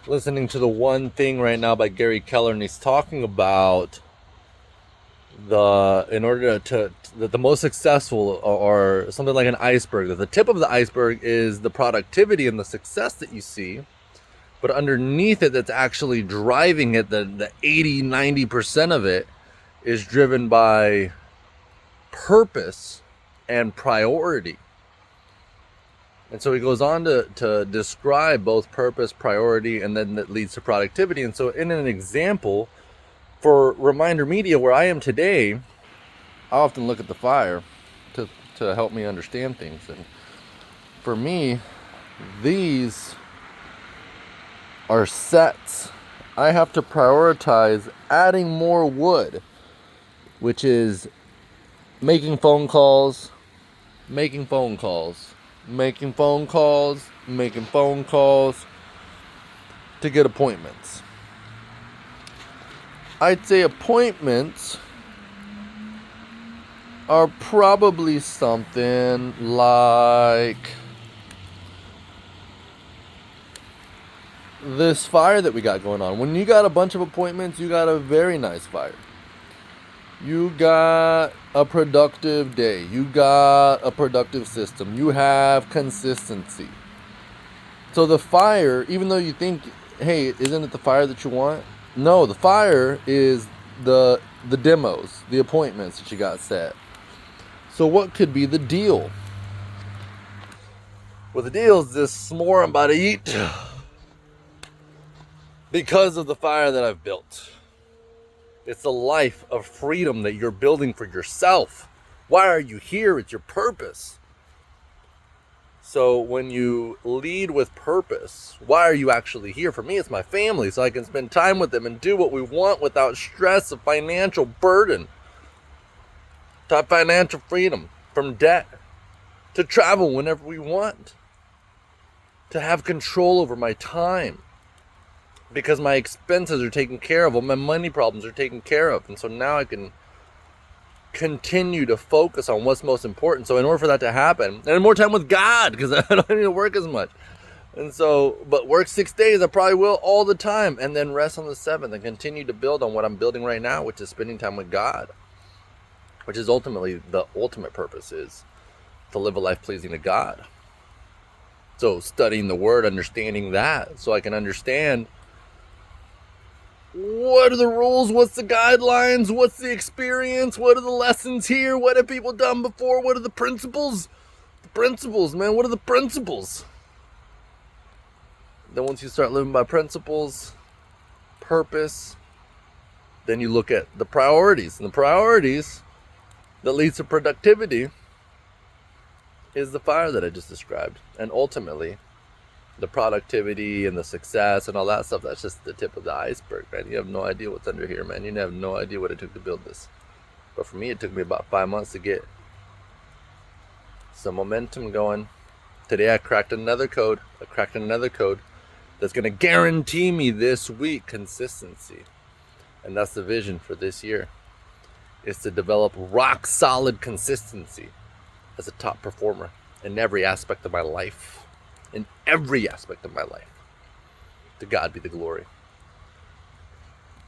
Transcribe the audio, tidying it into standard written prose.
listening to the One Thing right now by Gary Keller, and he's talking about in order to that the most successful or something like an iceberg, that the tip of the iceberg is the productivity and the success that you see, but underneath it, that's actually driving it, the 80-90% of it is driven by purpose and priority. And so he goes on to describe both purpose, priority, and then that leads to productivity. And so in an example, for Reminder Media, where I am today, I often look at the fire to help me understand things. And for me, these are sets. I have to prioritize adding more wood, which is making phone calls, making phone calls, making phone calls, making phone calls to get appointments. I'd say appointments are probably something like this fire that we got going on. When you got a bunch of appointments, you got a very nice fire. You got a productive day. You got a productive system. You have consistency. So the fire, even though you think, hey, isn't it the fire that you want? No, the fire is the demos, the appointments that you got set. So what could be the deal? Well, the deal is this s'more I'm about to eat because of the fire that I've built. It's a life of freedom that you're building for yourself. Why are you here? It's your purpose. So when you lead with purpose, why are you actually here? For me, it's my family, so I can spend time with them and do what we want without stress of financial burden. To have financial freedom from debt. To travel whenever we want. To have control over my time. Because my expenses are taken care of, all my money problems are taken care of. And so now I can continue to focus on what's most important. So in order for that to happen, and more time with God, because I don't need to work as much. And so, but work 6 days, I probably will all the time, and then rest on the 7th and continue to build on what I'm building right now, which is spending time with God, which is ultimately the ultimate purpose, is to live a life pleasing to God. So studying the Word, understanding that, so I can understand what are the rules, what's the guidelines, what's the experience, what are the lessons here, what have people done before, what are the principles? The principles, man, what are the principles? Then once you start living by principles, purpose, then you look at the priorities. And the priorities that leads to productivity is the fire that I just described. And ultimately, the productivity and the success and all that stuff, that's just the tip of the iceberg, man. You have no idea what's under here, man. You have no idea what it took to build this. But for me, it took me about 5 months to get some momentum going. Today I cracked another code. That's going to guarantee me this week consistency. And that's the vision for this year, is to develop rock solid consistency as a top performer in every aspect of my life. In every aspect of my life. To God be the glory.